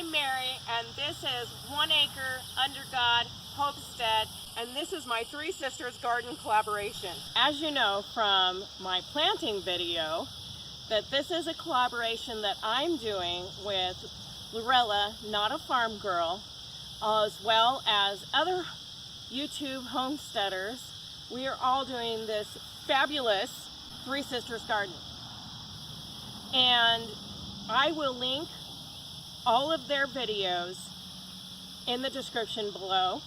I'm Mary, and this is 1 Acre Under God Homestead, and this is my Three Sisters Garden collaboration. As you know from my planting video, that this is a collaboration that I'm doing with Lurella, Not a Farm Girl, as well as other YouTube homesteaders. We are all doing this fabulous Three Sisters Garden. And I will link all of their videos in the description below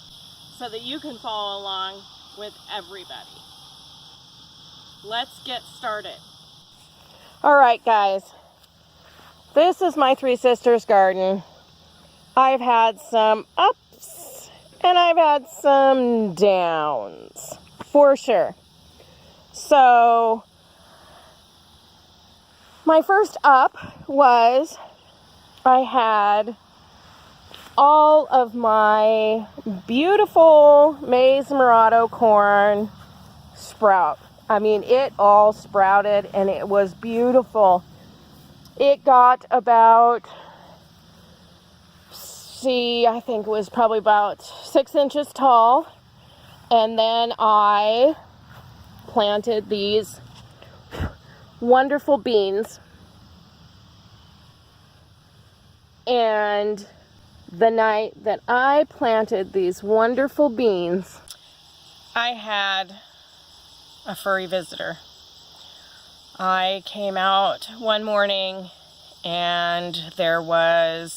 so that you can follow along with everybody. Let's get started. All right, guys, this is my Three Sisters garden. I've had some ups and I've had some downs, for sure. So my first up was I had all of my beautiful maize morado corn sprout. I mean, it all sprouted and it was beautiful. It got about, I think it was probably about 6 inches tall. And then I planted these wonderful beans. And the night that I planted these wonderful beans, I had a furry visitor. I came out one morning and I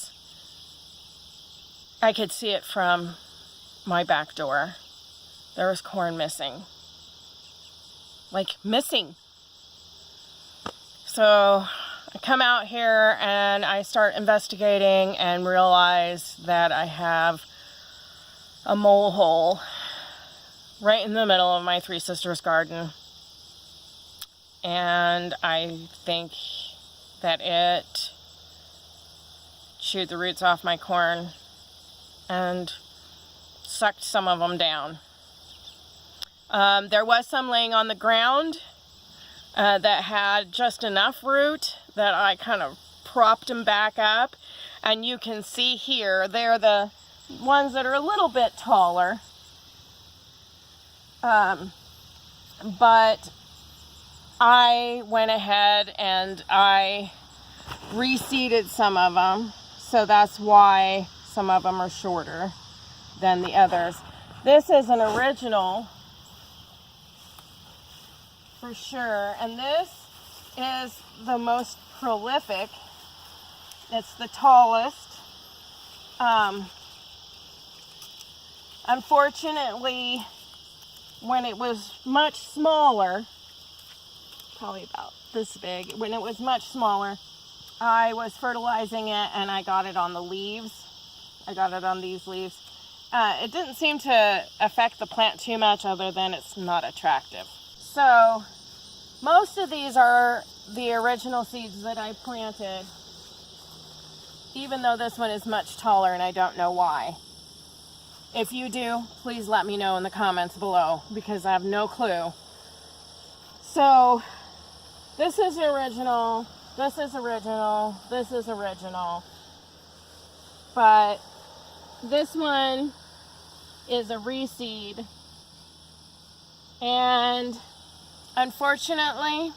could see it from my back door. There was corn missing. Like missing. So I come out here and I start investigating and realize that I have a mole hole right in the middle of my Three Sisters garden. And I think that it chewed the roots off my corn and sucked some of them down. There was some laying on the ground that had just enough root that I kind of propped them back up. And you can see here, they're the ones that are a little bit taller. But I went ahead and I reseeded some of them. So that's why some of them are shorter than the others. This is an original for sure, and this is the most prolific. It's the tallest. Unfortunately, when it was much smaller, probably about this big, when it was much smaller, I was fertilizing it and I got it on the leaves. I got it on these leaves. It didn't seem to affect the plant too much other than it's not attractive. So most of these are the original seeds that I planted, even though this one is much taller and I don't know why. If you do, please let me know in the comments below because I have no clue. So this is original, this is original, this is original, but this one is a reseed, and unfortunately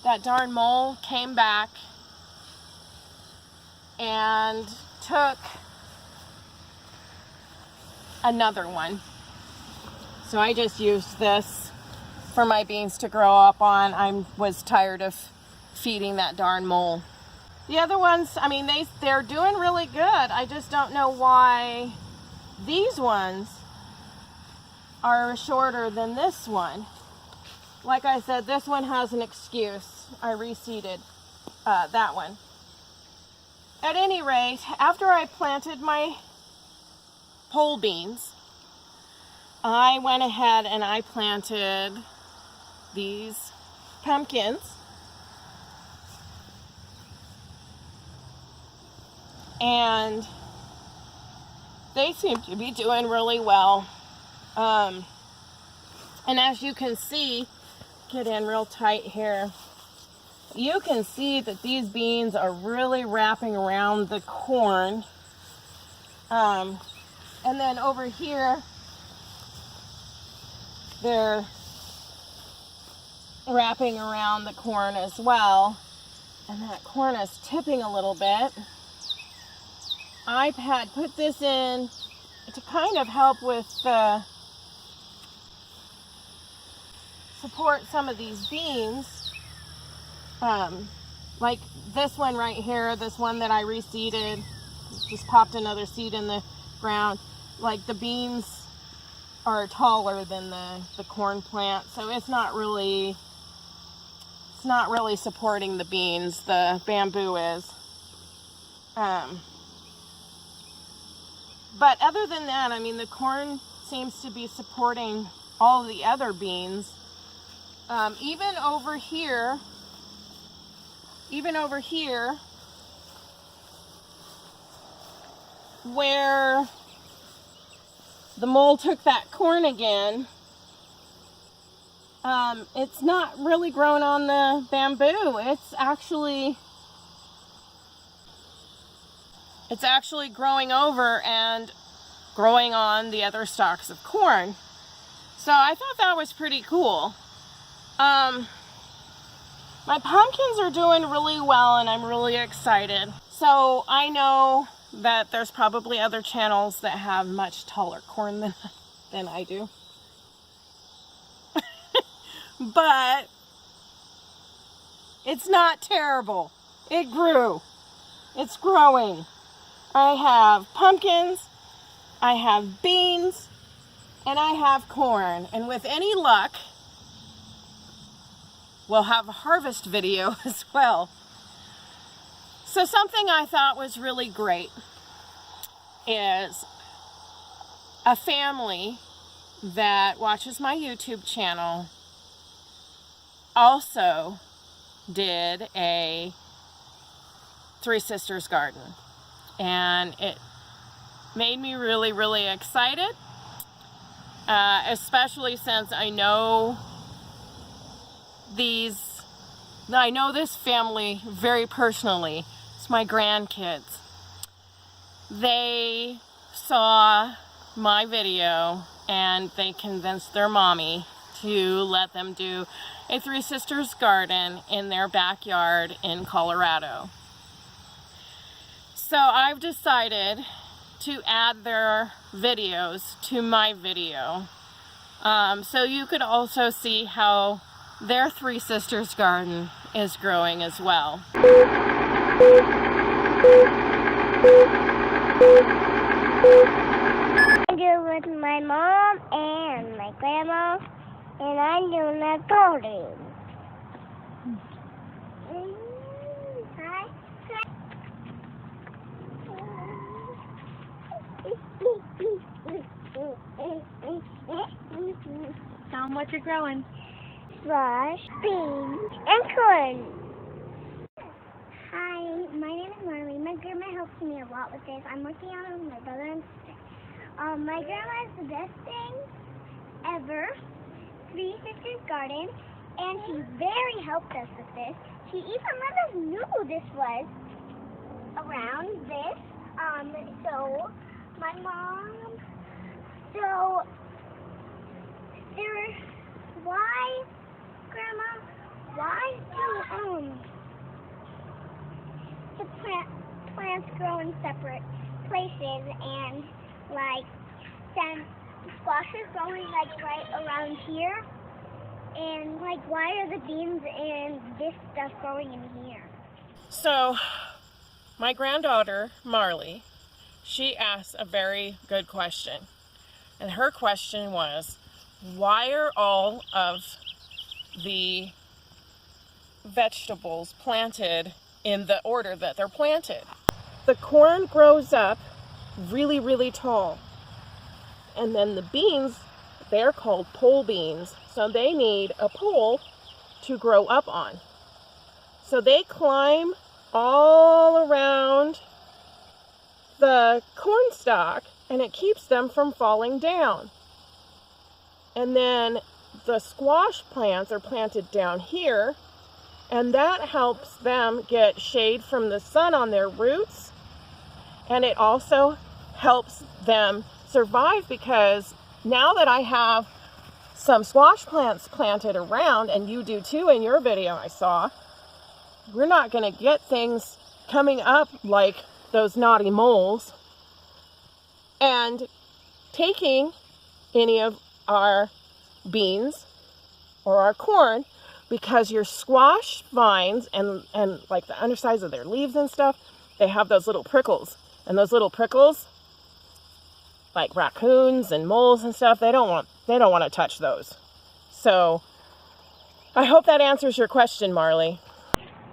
that darn mole came back and took another one. So I just used this for my beans to grow up on. I was tired of feeding that darn mole. The other ones, I mean, they're doing really good. I just don't know why these ones are shorter than this one. Like I said, this one has an excuse. I reseeded that one. At any rate, after I planted my pole beans, I went ahead and I planted these pumpkins. And they seem to be doing really well. And as you can see, get in real tight here. you can see that these beans are really wrapping around the corn. And then over here, they're wrapping around the corn as well. And that corn is tipping a little bit. I had put this in to kind of help with the support some of these beans. Like this one right here, this one that I reseeded, just popped another seed in the ground. Like the beans are taller than the corn plant, so it's not really supporting the beans. The bamboo is. But other than that, I mean, the corn seems to be supporting all the other beans. Even over here, where the mole took that corn again, it's not really grown on the bamboo. It's actually growing over and growing on the other stalks of corn. So I thought that was pretty cool. My pumpkins are doing really well and I'm really excited. So I know that there's probably other channels that have much taller corn than I do. But it's not terrible. It grew. It's growing. I have pumpkins, I have beans, and I have corn. And with any luck, we'll have a harvest video as well. So something I thought was really great is a family that watches my YouTube channel also did a Three Sisters garden. And it made me really, really excited, especially since I know this family very personally. It's my grandkids. They saw my video and they convinced their mommy to let them do a Three Sisters garden in their backyard in Colorado. So I've decided to add their videos to my video. So you could also see how their Three Sisters garden is growing as well. I'm here with my mom and my grandma, and I'm doing a garden. Hi. Tell them what you're growing. Squash, beans, and corn. Hi, my name is Marley. My grandma helps me a lot with this. I'm working on it with my brother and sister. My grandma is the best thing ever. Three Sisters Garden, and she very helped us with this. She even let us know this was around this. So my mom. So why, Grandma? Why do the plants grow in separate places, and like then squash is growing like right around here, and like why are the beans and this stuff growing in here? So my granddaughter Marley, she asked a very good question, and her question was, why are all of the vegetables planted in the order that they're planted? The corn grows up really, really tall, and then the beans, they're called pole beans, so they need a pole to grow up on. So they climb all around the corn stalk, and it keeps them from falling down. And then the squash plants are planted down here, And that helps them get shade from the sun on their roots. And it also helps them survive, because now that I have some squash plants planted around, and you do too in your video I saw, we're not going to get things coming up like those naughty moles and taking any of our beans or our corn, because your squash vines and like the undersides of their leaves and stuff, they have those little prickles, and those little prickles, like raccoons and moles and stuff, they don't want to touch those. So I hope that answers your question, Marley.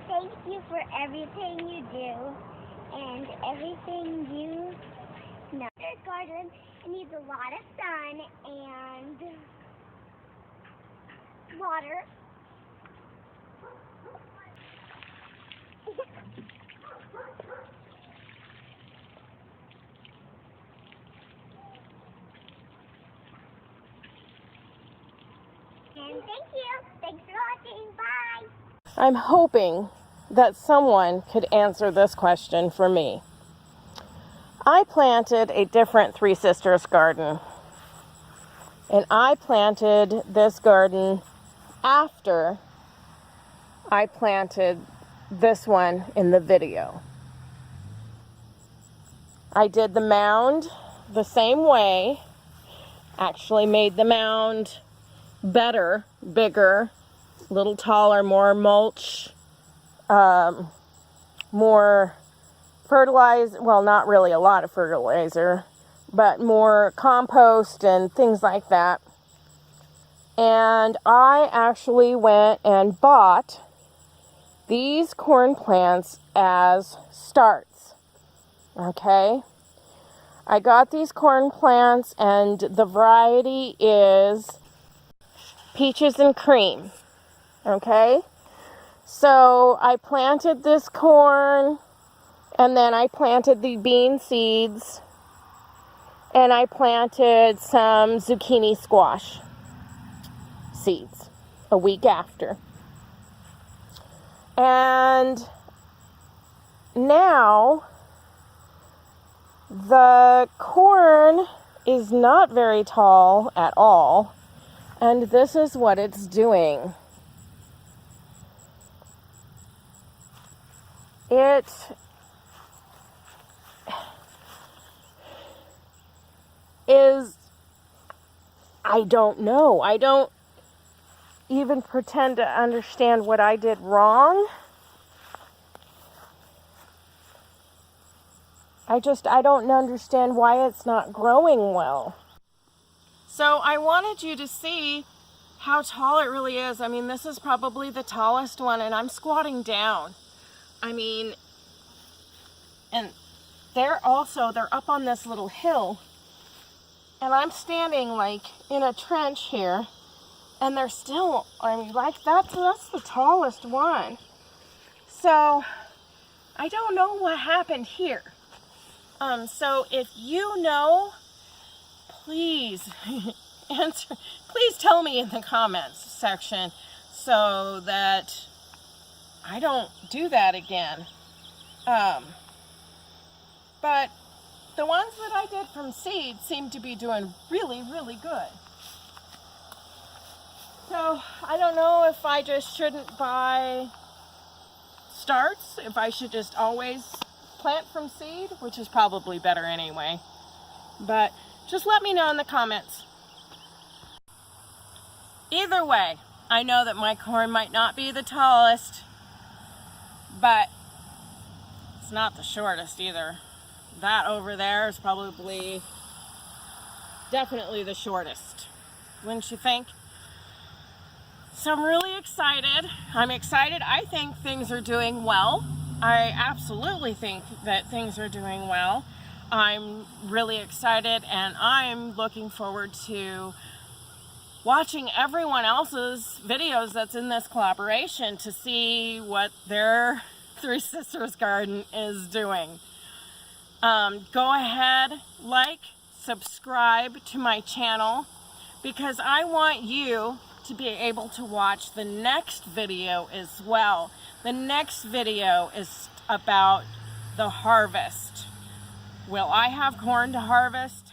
Thank you for everything you do and everything you know. This garden needs a lot of sun and water. And thank you. Thanks for watching. Bye. I'm hoping that someone could answer this question for me. I planted a different Three Sisters garden, and I planted this garden after I planted this one in the video. I did the mound the same way, actually made the mound better, bigger, a little taller, more mulch, more fertilizer, well, not really a lot of fertilizer, but more compost and things like that. And I actually went and bought these corn plants as starts, okay? I got these corn plants, and the variety is Peaches and Cream, okay? So I planted this corn, and then I planted the bean seeds, and I planted some zucchini squash seeds a week after. And now the corn is not very tall at all, and this is what it's doing. It is, I don't know. I don't even pretend to understand what I did wrong. I don't understand why it's not growing well. So I wanted you to see how tall it really is. I mean, this is probably the tallest one, and I'm squatting down. I mean, and they're up on this little hill, and I'm standing like in a trench here, and they're still, I mean, like that's the tallest one. So I don't know what happened here. So if you know, please please tell me in the comments section so that I don't do that again. But the ones that I did from seed seem to be doing really, really good. So I don't know if I just shouldn't buy starts, if I should just always plant from seed, which is probably better anyway. But just let me know in the comments. Either way, I know that my corn might not be the tallest, but it's not the shortest either. That over there is probably definitely the shortest, wouldn't you think? So I'm really excited. I'm excited. I think things are doing well. I absolutely think that things are doing well. I'm really excited, and I'm looking forward to watching everyone else's videos that's in this collaboration to see what their Three Sisters garden is doing. Go ahead, like, subscribe to my channel, because I want you to be able to watch the next video as well. The next video is about the harvest. Will I have corn to harvest?